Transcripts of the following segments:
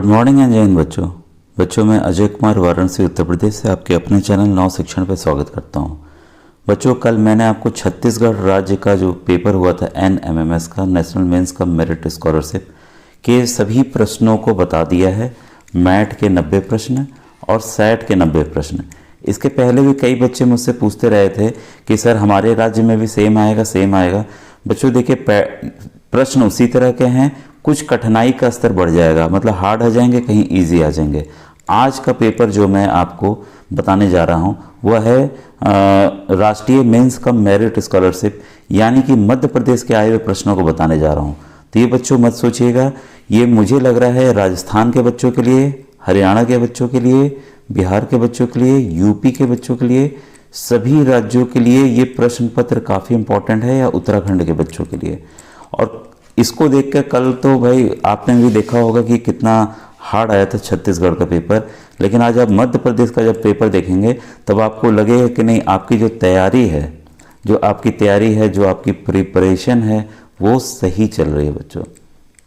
Morning and जय हिंद बच्चों मैं अजय कुमार वाराणसी उत्तर प्रदेश से आपके अपने चैनल नव शिक्षण पर स्वागत करता हूं। बच्चों कल मैंने आपको छत्तीसगढ़ राज्य का जो पेपर हुआ था NMMS का नेशनल मेंस का मेरिट स्कॉलरशिप के सभी प्रश्नों को बता दिया है। मैट के 90 प्रश्न और सैट के 90 प्रश्न। इसके पहले भी कई बच्चे मुझसे पूछते रहे थे कि सर हमारे राज्य में भी सेम आएगा। बच्चों देखिए प्रश्न उसी तरह के हैं, कुछ कठिनाई का स्तर बढ़ जाएगा, मतलब हार्ड आ जाएंगे, कहीं इजी आ जाएंगे। आज का पेपर जो मैं आपको बताने जा रहा हूं वह है राष्ट्रीय मेंस कम मेरिट स्कॉलरशिप, यानी कि मध्य प्रदेश के आए हुए प्रश्नों को बताने जा रहा हूं। तो ये बच्चों मत सोचिएगा, ये मुझे लग रहा है राजस्थान के बच्चों के लिए, हरियाणा के बच्चों के लिए, बिहार के बच्चों के लिए, यूपी के बच्चों के लिए, सभी राज्यों के लिए ये प्रश्न पत्र काफ़ी इंपॉर्टेंट है, या उत्तराखंड के बच्चों के लिए। और इसको देखकर कल तो भाई आपने भी देखा होगा कि कितना हार्ड आया था छत्तीसगढ़ का पेपर, लेकिन आज आप मध्य प्रदेश का जब पेपर देखेंगे तब आपको लगेगा कि नहीं, आपकी जो तैयारी है, जो आपकी प्रिपरेशन है वो सही चल रही है बच्चों।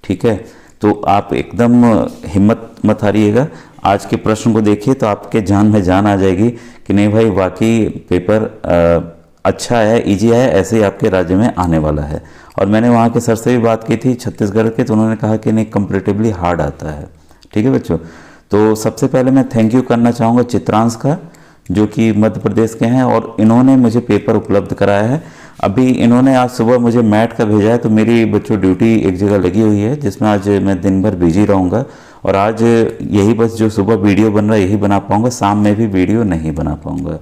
ठीक है, तो आप एकदम हिम्मत मत हारिएगा। आज के प्रश्न को देखिए तो आपके जान में जान आ जाएगी कि नहीं भाई वाकई पेपर अच्छा है, इजी है, ऐसे ही आपके राज्य में आने वाला है। और मैंने वहाँ के सर से भी बात की थी छत्तीसगढ़ के, तो उन्होंने कहा कि नहीं कंपैरेटिवली हार्ड आता है। ठीक है बच्चों, तो सबसे पहले मैं थैंक यू करना चाहूँगा चित्रांश का, जो कि मध्य प्रदेश के हैं, और इन्होंने मुझे पेपर उपलब्ध कराया है। अभी इन्होंने आज सुबह मुझे मैट का भेजा है, तो मेरी बच्चों ड्यूटी एक जगह लगी हुई है जिसमें आज मैं दिन भर बिजी रहूँगा, और आज यही बस जो सुबह वीडियो बन रहा है यही बना पाऊँगा, शाम में भी वीडियो नहीं बना पाऊँगा।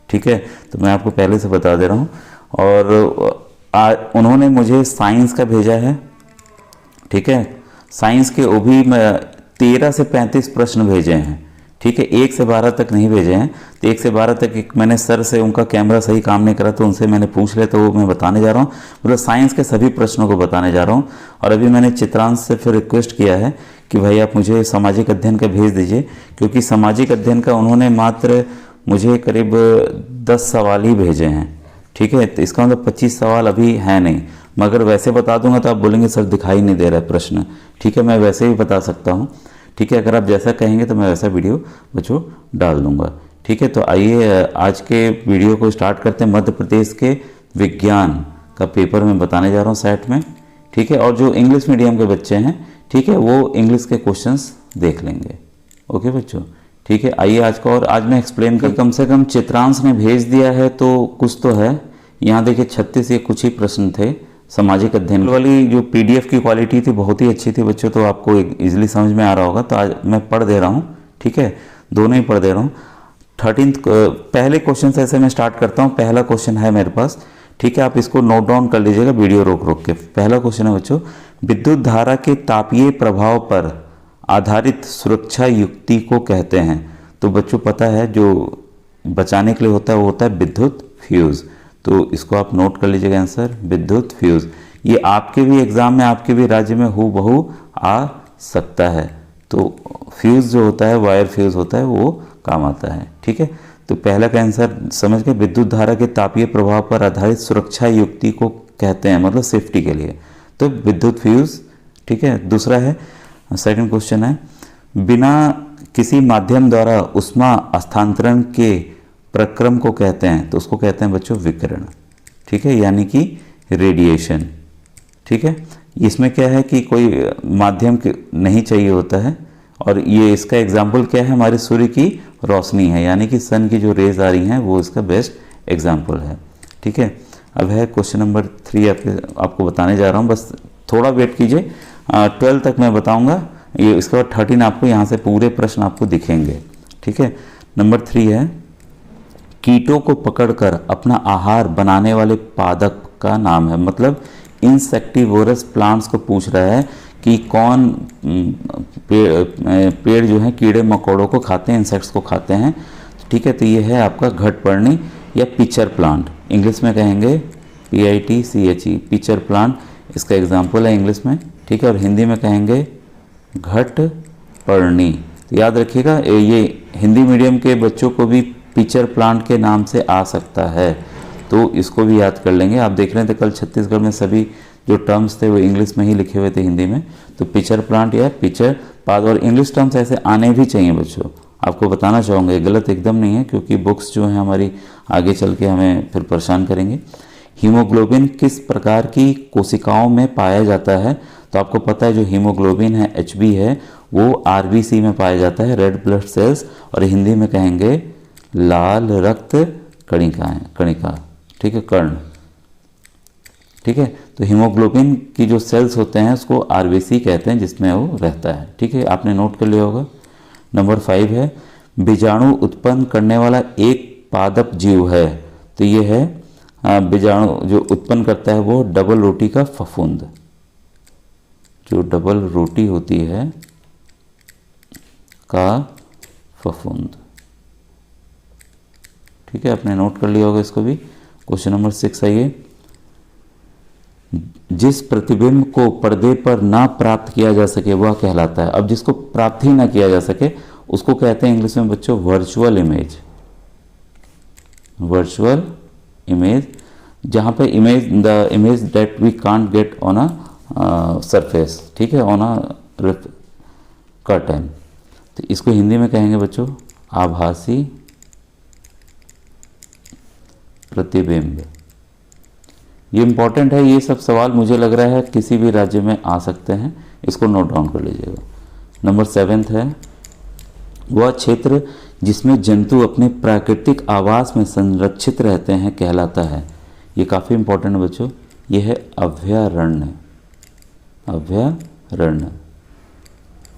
ठीक है, तो मैं आपको पहले से बता दे रहा हूँ। और उन्होंने मुझे साइंस का भेजा है। ठीक है, साइंस के वो भी 13 से 35 प्रश्न भेजे हैं। ठीक है, 1 से 12 तक नहीं भेजे हैं, तो 1 से 12 तक मैंने सर से, उनका कैमरा सही काम नहीं करा तो उनसे मैंने पूछ लिया, तो वो मैं बताने जा रहा हूँ, मतलब साइंस के सभी प्रश्नों को बताने जा रहा हूँ। और अभी मैंने चित्रांश से फिर रिक्वेस्ट किया है कि भाई आप मुझे सामाजिक अध्ययन का भेज दीजिए, क्योंकि सामाजिक अध्ययन का उन्होंने मात्र मुझे करीब 10 सवाल ही भेजे हैं। ठीक है, तो इसका मतलब 25 सवाल अभी है नहीं, मगर वैसे बता दूंगा तो आप बोलेंगे सर दिखाई नहीं दे रहा है प्रश्न। ठीक है, मैं वैसे भी बता सकता हूँ। ठीक है, अगर आप जैसा कहेंगे तो मैं वैसा वीडियो बच्चों डाल दूंगा। ठीक है, तो आइए आज के वीडियो को स्टार्ट करते हैं। मध्य प्रदेश के विज्ञान का पेपर मैं बताने जा रहा हूँ सेट में। ठीक है, और जो इंग्लिश मीडियम के बच्चे हैं, ठीक है, वो इंग्लिश के क्वेश्चंस देख लेंगे। ओके बच्चों, ठीक है, आइए आज का, और आज मैं एक्सप्लेन कर, कम से कम चित्रांश ने भेज दिया है तो कुछ तो है। यहाँ देखिए 36 ये कुछ ही प्रश्न थे। सामाजिक अध्ययन वाली जो PDF की क्वालिटी थी बहुत ही अच्छी थी बच्चों, तो आपको इजीली समझ में आ रहा होगा। तो आज मैं पढ़ दे रहा हूँ। ठीक है, दोनों ही पढ़ दे रहा हूँ। 13 पहले क्वेश्चन से ऐसे मैं स्टार्ट करता हूँ। पहला क्वेश्चन है मेरे पास, ठीक है, आप इसको नोट डाउन कर लीजिएगा वीडियो रोक के। पहला क्वेश्चन है बच्चों, विद्युत धारा के तापीय प्रभाव पर आधारित सुरक्षा युक्ति को कहते हैं। तो बच्चों पता है जो बचाने के लिए होता है वो होता है विद्युत फ्यूज। तो इसको आप नोट कर लीजिएगा आंसर, विद्युत फ्यूज। ये आपके भी एग्जाम में, आपके भी राज्य में हूबहू आ सकता है। तो फ्यूज जो होता है, वायर फ्यूज होता है, वो काम आता है। ठीक है, तो पहला का आंसर समझ गए, विद्युत धारा के तापीय प्रभाव पर आधारित सुरक्षा युक्ति को कहते हैं, मतलब सेफ्टी के लिए, तो विद्युत फ्यूज। ठीक है, दूसरा है, सेकंड क्वेश्चन है, बिना किसी माध्यम द्वारा उष्मा हस्तांतरण के प्रक्रम को कहते हैं। तो उसको कहते हैं बच्चों विकिरण। ठीक है, यानी कि रेडिएशन। ठीक है, इसमें क्या है कि कोई माध्यम नहीं चाहिए होता है, और ये इसका एग्जाम्पल क्या है, हमारे सूर्य की रोशनी है, यानी कि सन की जो रेज आ रही हैं वो इसका बेस्ट एग्जाम्पल है। ठीक है, अब है क्वेश्चन नंबर 3 आपको बताने जा रहा हूँ, बस थोड़ा वेट कीजिए, 12 तक मैं बताऊँगा। ये इसके बाद 13 आपको यहाँ से पूरे प्रश्न आपको दिखेंगे। ठीक है, नंबर 3 है, कीटों को पकड़कर अपना आहार बनाने वाले पादप का नाम है। मतलब इंसेक्टिवोरस प्लांट्स को पूछ रहा है कि कौन पेड़ जो है कीड़े मकोड़ों को खाते हैं, इंसेक्ट्स को खाते हैं। ठीक है, तो ये है आपका घटपर्णी या पिचर प्लांट, इंग्लिश में कहेंगे PITCHE, पिचर प्लांट इसका एग्जाम्पल है इंग्लिश में। ठीक है, और हिंदी में कहेंगे घटपर्णी। तो याद रखिएगा, ये हिंदी मीडियम के बच्चों को भी पिचर प्लांट के नाम से आ सकता है, तो इसको भी याद कर लेंगे। आप देख रहे थे कल छत्तीसगढ़ में सभी जो टर्म्स थे वो इंग्लिश में ही लिखे हुए थे हिंदी में, तो पिचर प्लांट या पिचर पाद, और इंग्लिश टर्म्स ऐसे आने भी चाहिए बच्चों। आपको बताना चाहूँगा, गलत एकदम नहीं है, क्योंकि बुक्स जो हैं हमारी आगे चल के हमें फिर परेशान करेंगे। हीमोग्लोबिन किस प्रकार की कोशिकाओं में पाया जाता है? तो आपको पता है जो हीमोग्लोबिन है HB है वो RBC में पाया जाता है, रेड ब्लड सेल्स, और हिंदी में कहेंगे लाल रक्त कणिकाएं, कणिका, ठीक है, कर्ण, ठीक है। तो हीमोग्लोबिन की जो सेल्स होते हैं उसको RBC कहते हैं, जिसमें वो रहता है, ठीक है, आपने नोट कर लिया होगा। नंबर 5 है बीजाणु उत्पन्न करने वाला एक पादप जीव है, तो ये है बीजाणु जो उत्पन्न करता है वो डबल रोटी का फफूंद, जो डबल रोटी होती है का फफूंद, ठीक है, आपने नोट कर लिया होगा इसको भी। क्वेश्चन नंबर 6 आइए, जिस प्रतिबिंब को पर्दे पर ना प्राप्त किया जा सके वह कहलाता है। अब जिसको प्राप्त ही ना किया जा सके उसको कहते हैं इंग्लिश में बच्चों वर्चुअल इमेज, वर्चुअल इमेज, जहां पे image the image that we can't get on a surface, ठीक है, ऑन अ कर्टन। तो इसको हिंदी में कहेंगे बच्चों आभासी प्रतिबिंब। ये इंपॉर्टेंट है, ये सब सवाल मुझे लग रहा है किसी भी राज्य में आ सकते हैं, इसको नोट डाउन कर लीजिएगा। नंबर 7 है वह क्षेत्र जिसमें जंतु अपने प्राकृतिक आवास में संरक्षित रहते हैं कहलाता है। ये काफ़ी इंपॉर्टेंट है बच्चों, ये है अभयारण्य, अभयारण्य।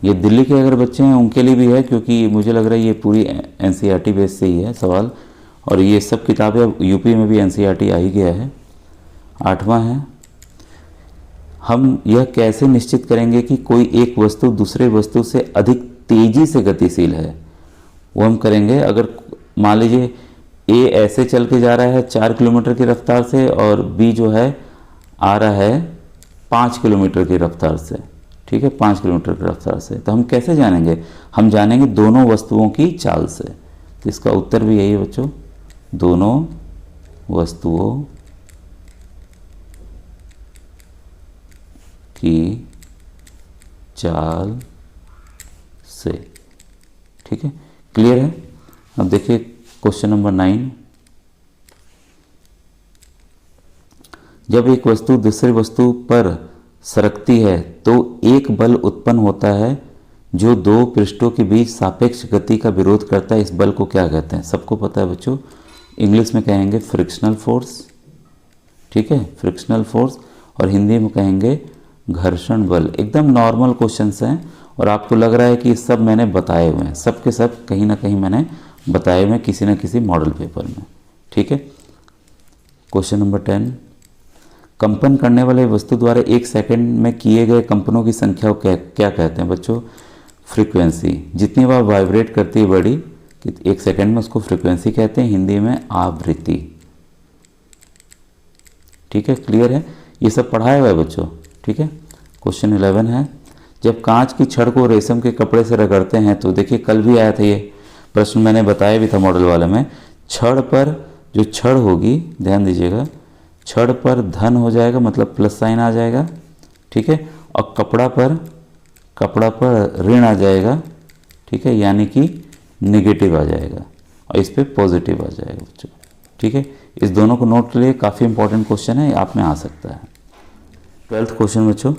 ये दिल्ली के अगर बच्चे हैं उनके लिए भी है, क्योंकि मुझे लग रहा है ये पूरी NCERT बेस से ही है सवाल, और ये सब किताबें अब UP में भी NCERT आ ही गया है। 8वां है हम यह कैसे निश्चित करेंगे कि कोई एक वस्तु दूसरे वस्तु से अधिक तेजी से गतिशील है। वो हम करेंगे अगर मान लीजिए A ऐसे चल के जा रहा है 4 किलोमीटर की रफ्तार से और B जो है आ रहा है 5 किलोमीटर की रफ्तार से, ठीक है, 5 किलोमीटर की रफ्तार से, तो हम कैसे जानेंगे? हम जानेंगे दोनों वस्तुओं की चाल से। तो इसका उत्तर भी यही है बच्चों, दोनों वस्तुओं की चाल से, ठीक है, क्लियर है। अब देखिए क्वेश्चन नंबर 9, जब एक वस्तु दूसरी वस्तु पर सरकती है तो एक बल उत्पन्न होता है जो दो पृष्ठों के बीच सापेक्ष गति का विरोध करता है। इस बल को क्या कहते हैं? सबको पता है बच्चों, इंग्लिश में कहेंगे फ्रिक्शनल फोर्स, ठीक है, फ्रिक्शनल फोर्स, और हिंदी में कहेंगे घर्षण बल। एकदम नॉर्मल क्वेश्चंस हैं और आपको लग रहा है कि सब मैंने बताए हुए हैं, सब के सब कहीं ना कहीं मैंने बताए हुए हैं किसी न किसी मॉडल पेपर में, ठीक है। क्वेश्चन नंबर 10, कंपन करने वाले वस्तु द्वारा एक सेकंड में किए गए कंपनों की संख्या को क्या कहते हैं बच्चों? फ्रीक्वेंसी। जितनी बार वाइब्रेट करती है बॉडी एक सेकंड में उसको फ्रीक्वेंसी कहते हैं, हिंदी में आवृत्ति, ठीक है, क्लियर है। ये सब पढ़ाया हुआ है बच्चों, ठीक है। क्वेश्चन 11 है, जब कांच की छड़ को रेशम के कपड़े से रगड़ते हैं तो देखिए कल भी आया था ये प्रश्न, मैंने बताया भी था मॉडल वाले में। छड़ पर जो छड़ होगी, ध्यान दीजिएगा, छड़ पर धन हो जाएगा, मतलब प्लस साइन आ जाएगा, ठीक है, और कपड़ा पर ऋण आ जाएगा, ठीक है, यानी कि नेगेटिव आ जाएगा, और इस पर पॉजिटिव आ जाएगा बच्चों, ठीक है। इस दोनों को नोट के लिए काफ़ी इंपॉर्टेंट क्वेश्चन है, आप में आ सकता है। 12th क्वेश्चन बच्चों,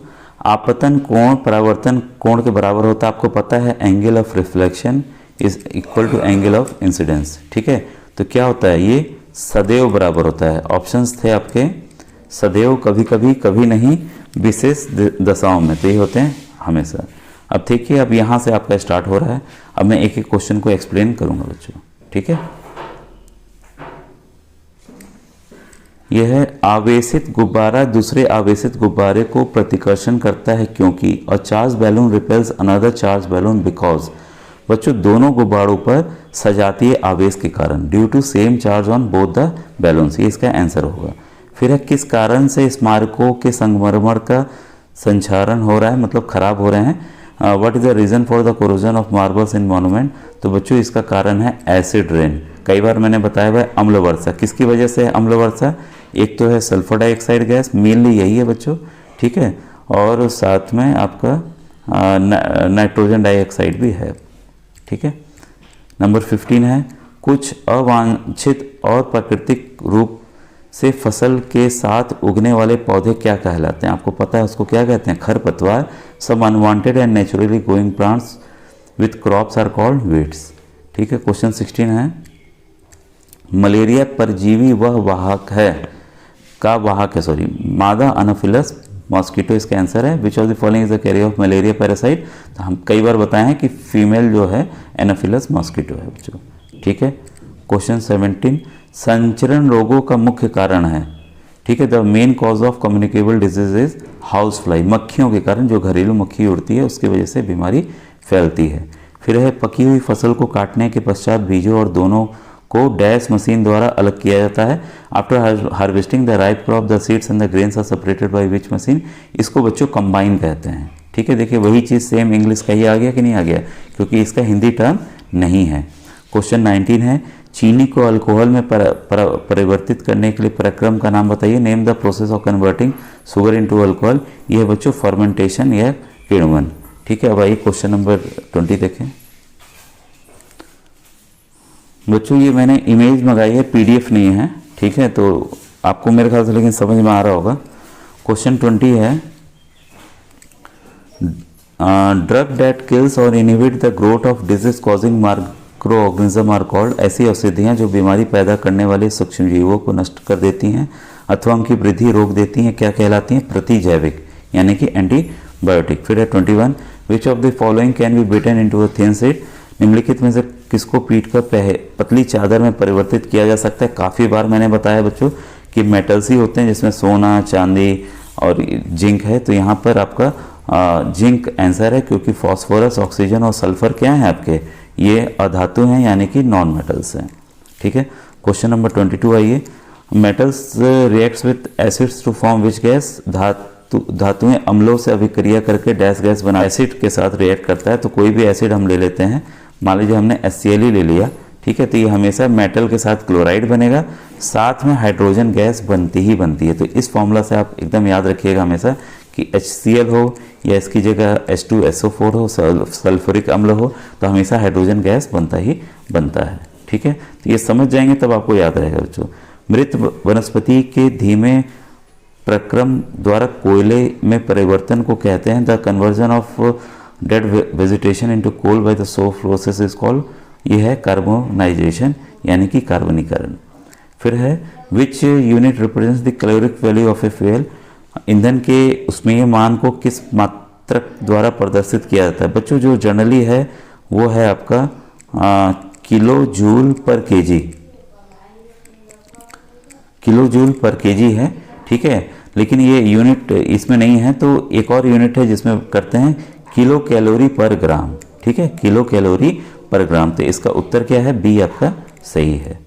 आपतन कोण परावर्तन कोण के बराबर होता है। आपको पता है angle of reflection is equal to angle of incidence, ठीक है। तो क्या होता है, ये सदैव बराबर होता है। ऑप्शंस थे आपके सदैव, कभी कभी, कभी नहीं, विशेष दशाओं में, तो ये होते हैं हमेशा। अब देखिए, अब यहाँ से आपका स्टार्ट हो रहा है। अब मैं एक एक क्वेश्चन को एक्सप्लेन करूँगा बच्चों, ठीक है। यह है आवेशित गुब्बारा दूसरे आवेशित गुब्बारे को प्रतिकर्षण करता है क्योंकि, और charge balloon repels another charge balloon because. बच्चों दोनों गुब्बारों पर सजातीय आवेश के कारण, due to same charge on both the balloons, ये इसका आंसर होगा। फिर है किस कारण से स्मारकों के संगमरमर का संक्षारण हो रहा है, मतलब खराब हो रहे हैं। What is the reason for the corrosion of marbles in monument? तो बच्चों इसका कारण है एसिड रेन। कई बार मैंने बताया हुआ है अम्ल वर्षा। किसकी वजह से है अम्ल वर्षा? एक तो है सल्फर डाइऑक्साइड गैस, मेनली यही है बच्चों, ठीक है, और साथ में आपका नाइट्रोजन डाइऑक्साइड भी है। ठीक है। नंबर 15 है, कुछ अवांछित और प्राकृतिक रूप से फसल के साथ उगने वाले पौधे क्या कहलाते हैं? आपको पता है उसको क्या कहते हैं? खरपतवार। Some unwanted and naturally growing plants with crops are called weeds. ठीक है। क्वेश्चन 16 है, मलेरिया परजीवी वह वाहक है का वाहक है, सॉरी, मादा अनोफिलस मॉस्किटो इसका आंसर है। विच of the following is the carrier of malaria parasite? तो हम कई बार बताए हैं कि फीमेल जो है एनोफिलस मॉस्किटो है बच्चों। ठीक है। क्वेश्चन 17, संचरण रोगों का मुख्य कारण है। ठीक है। The main cause of communicable disease is house fly. मक्खियों के कारण, जो घरेलू मक्खी उड़ती है उसकी वजह से बीमारी फैलती है। फिर है, पकी हुई फसल को काटने के पश्चात बीजों और दोनों को डैश मशीन द्वारा अलग किया जाता है। After harvesting the ripe crop the seeds and the grains are separated by which machine? इसको बच्चों कंबाइन कहते हैं। ठीक है। देखिए वही चीज़ सेम इंग्लिश का ही आ गया कि नहीं आ गया, क्योंकि इसका हिंदी टर्म नहीं है। क्वेश्चन 19 है, चीनी को अल्कोहल में परिवर्तित करने के लिए प्रक्रम का नाम बताइए। Name the process of converting sugar into alcohol. यह है बच्चों फर्मेंटेशन या किण्वन। ठीक है। अब आइए क्वेश्चन नंबर 20 देखें। बच्चों ये मैंने इमेज मंगाई है, पीडीएफ नहीं है। ठीक है। तो आपको मेरे ख्याल से लेकिन समझ में आ रहा होगा। क्वेश्चन 20 है, drug that kills or inhibit the growth of disease causing microorganism are called. ऐसी औषधियाँ जो बीमारी पैदा करने वाले सूक्ष्म जीवों को नष्ट कर देती हैं अथवा उनकी वृद्धि रोक देती हैं, क्या कहलाती हैं? प्रतिजैविक, यानी कि एंटीबायोटिक। फिर है 21, विच of the following can be bitten into a thin sheet? निम्नलिखित में से किसको पीट कर पतली चादर में परिवर्तित किया जा सकता है? काफ़ी बार मैंने बताया बच्चों कि मेटल्स ही होते हैं जिसमें सोना, चांदी और जिंक है। तो यहाँ पर आपका जिंक आंसर है, क्योंकि फॉस्फोरस, ऑक्सीजन और सल्फर क्या है आपके? ये अधातु हैं, यानी कि नॉन मेटल्स हैं। ठीक है। क्वेश्चन नंबर 22 आइए, metals reacts with acids to form which gas? धातुएं अम्लों से अभिक्रिया करके डैश गैस बना एसिड के साथ रिएक्ट करता है। तो कोई भी एसिड हम ले लेते हैं, मान लीजिए हमने HCl ले लिया। ठीक है। तो ये हमेशा मेटल के साथ क्लोराइड बनेगा, साथ में हाइड्रोजन गैस बनती ही बनती है। तो इस फॉर्मूला से आप एकदम याद रखिएगा हमेशा कि HCl हो या इसकी जगह H2SO4 हो, सल्फ्यूरिक अम्ल हो, तो हमेशा हाइड्रोजन गैस बनता ही बनता है। ठीक है। तो ये समझ जाएंगे तब आपको याद रहेगा बच्चों। मृत वनस्पति के धीमे प्रक्रम द्वारा कोयले में परिवर्तन को कहते हैं। The conversion of dead vegetation into coal by the so process is called. ये है कार्बोनाइजेशन, यानी कि कार्बनीकरण। फिर है, which unit represents the calorific value of a fuel? ईंधन के उसमें मान को किस मात्रक द्वारा प्रदर्शित किया जाता है? बच्चों जो जनरली है वो है आपका किलो जूल पर केजी, किलो जूल पर केजी है। ठीक है। लेकिन ये यूनिट इसमें नहीं है, तो एक और यूनिट है जिसमें करते हैं किलो कैलोरी पर ग्राम। ठीक है। किलो कैलोरी पर ग्राम। तो इसका उत्तर क्या है? बी आपका सही है।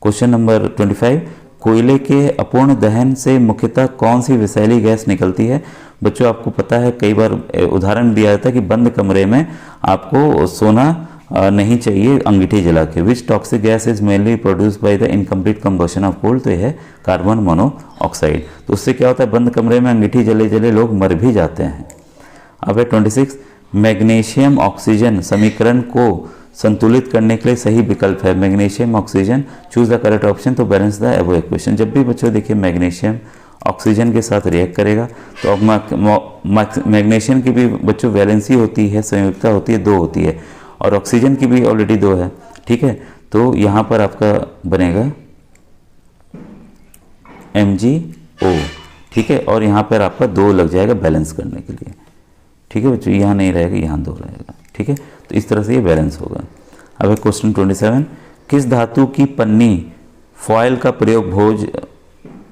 क्वेश्चन नंबर 25, कोयले के अपूर्ण दहन से मुख्यतः कौन सी विषैली गैस निकलती है? बच्चों आपको पता है कई बार उदाहरण दिया जाता है कि बंद कमरे में आपको सोना नहीं चाहिए अंगीठी जला के। Which toxic gas is mainly produce by the incomplete combustion of coal? तो यह है कार्बन मोनोऑक्साइड। तो उससे क्या होता है? बंद कमरे में अंगीठी जले जले लोग मर भी जाते हैं। अब है 26, मैग्नीशियम ऑक्सीजन समीकरण को संतुलित करने के लिए सही विकल्प है। Magnesium oxygen, choose the correct option तो बैलेंस द अबव इक्वेशन। जब भी बच्चों देखिए मैग्नीशियम ऑक्सीजन के साथ रिएक्ट करेगा तो अब मैग्नीशियम की भी बच्चों वैलेंसी होती है, संयुक्ता होती है, 2 होती है, और ऑक्सीजन की भी ऑलरेडी 2 है। ठीक है। तो यहाँ पर आपका बनेगा MgO। ठीक है। और यहाँ पर आपका 2 लग जाएगा बैलेंस करने के लिए। ठीक है बच्चों, यहाँ नहीं रहेगा, यहाँ 2 रहेगा। ठीक है। तो इस तरह से ये बैलेंस होगा। अब है क्वेश्चन 27, किस धातु की पन्नी फॉयल का प्रयोग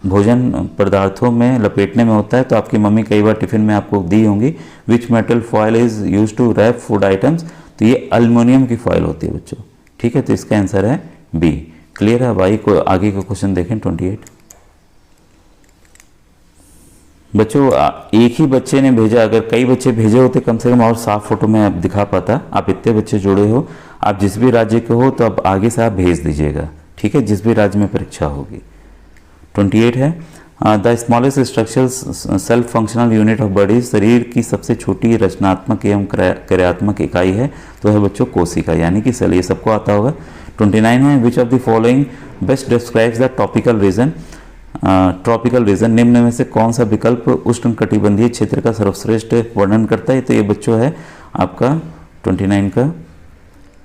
भोजन पदार्थों में लपेटने में होता है? तो आपकी मम्मी कई बार टिफिन में आपको दी होंगी। Which metal foil is use to wrap food items? तो ये एल्युमिनियम की फॉयल होती है बच्चों। ठीक है। तो इसका आंसर है बी। क्लियर है भाई? को आगे का क्वेश्चन देखें 28। बच्चों एक ही बच्चे ने भेजा, अगर कई बच्चे भेजे होते कम से कम और साफ फोटो में आप दिखा पाता। आप इतने बच्चे जुड़े हो, आप जिस भी राज्य के हो तो अब आगे से आप भेज दीजिएगा। ठीक है। जिस भी राज्य में परीक्षा होगी। 28 है, the smallest structural self functional unit of body, शरीर की सबसे छोटी रचनात्मक एवं क्रियात्मक इकाई है तो है बच्चों कोशिका यानी कि सेल। ये सबको आता होगा। 29 है विच of the following best describes the tropical region. Tropical region निम्न में से कौन सा विकल्प उष्णकटिबंधीय क्षेत्र का सर्वश्रेष्ठ वर्णन करता है? तो ये बच्चों है आपका 29 का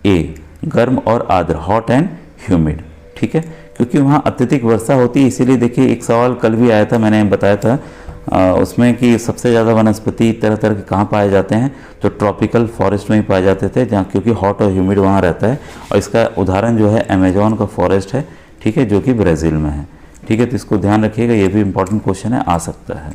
ए, गर्म और आर्द्र, हॉट एंड ह्यूमिड। ठीक है, क्योंकि वहाँ अत्यधिक वर्षा होती है, इसीलिए देखिए एक सवाल कल भी आया था, मैंने बताया था उसमें कि सबसे ज़्यादा वनस्पति तरह तरह के कहाँ पाए जाते हैं, तो ट्रॉपिकल फॉरेस्ट में ही पाए जाते थे, जहाँ क्योंकि हॉट और ह्यूमिड वहाँ रहता है। और इसका उदाहरण जो है अमेजोन का फॉरेस्ट है, ठीक है, जो कि ब्राज़ील में है। ठीक है, तो इसको ध्यान रखिएगा, ये भी इंपॉर्टेंट क्वेश्चन है, आ सकता है।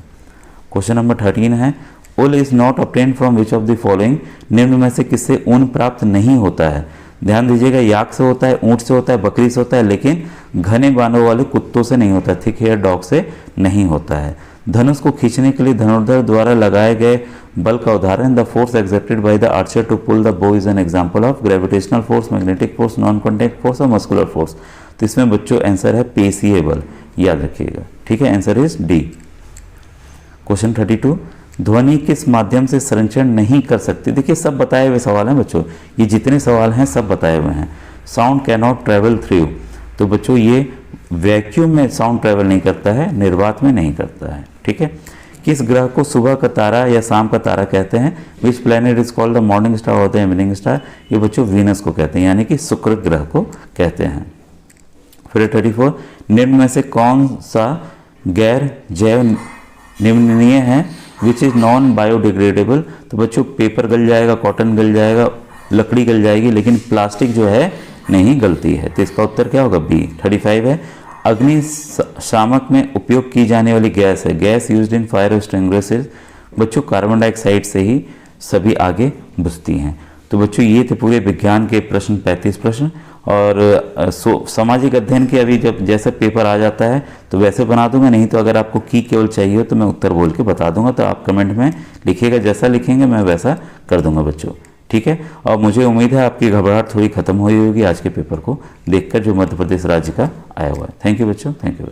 क्वेश्चन नंबर 13 है wool is not obtain from which of the following, निम्न में से किससे ऊन प्राप्त नहीं होता है? ध्यान दीजिएगा, याक से होता है, ऊँट से होता है, बकरी से होता है, लेकिन घने बालों वाले कुत्तों से नहीं होता, थिक हेयर डॉग से नहीं होता है। धनुष को खींचने के लिए धनुर्धर द्वारा लगाए गए बल का उदाहरण, the force exerted by the archer to pull the bow is an example of gravitational force, magnetic force, non contact force और मस्कुलर फोर्स। तो इसमें बच्चों आंसर है पेशीय बल, याद रखिएगा। ठीक है, आंसर इज डी। क्वेश्चन 32, ध्वनि किस माध्यम से संचरण नहीं कर सकती? देखिए सब बताए हुए सवाल हैं बच्चों, ये जितने सवाल हैं सब बताए हुए हैं। Sound can not travel through, तो बच्चों ये वैक्यूम में साउंड ट्रेवल नहीं करता है, निर्वात में नहीं करता है। ठीक है, किस ग्रह को सुबह का तारा या शाम का तारा कहते हैं? Which planet is called the morning star और द इवनिंग स्टार? ये बच्चों वीनस को कहते हैं, यानी कि शुक्र ग्रह को कहते हैं। फिर 34, निम्न में से कौन सा गैर जैव निम्ननीय है? विच इज़ नॉन बायोडिग्रेडेबल, तो बच्चों पेपर गल जाएगा, कॉटन गल जाएगा, लकड़ी गल जाएगी, लेकिन प्लास्टिक जो है नहीं गलती है। तो इसका उत्तर क्या होगा? बी। 35 है अग्निशामक में उपयोग की जाने वाली गैस है, gas used in fire extinguishers. बच्चों कार्बन डाइऑक्साइड से ही सभी आगे बुझती हैं। तो बच्चों ये थे पूरे विज्ञान के प्रश्न, 35 प्रश्न। और सामाजिक अध्ययन के अभी जब जैसा पेपर आ जाता है तो वैसे बना दूंगा, नहीं तो अगर आपको की केवल चाहिए हो तो मैं उत्तर बोल के बता दूंगा, तो आप कमेंट में लिखिएगा, जैसा लिखेंगे मैं वैसा कर दूंगा बच्चों। ठीक है, और मुझे उम्मीद है आपकी घबराहट थोड़ी खत्म हुई होगी आज के पेपर को देखकर, जो मध्य प्रदेश राज्य का आया हुआ है। थैंक यू बच्चों, थैंक यू।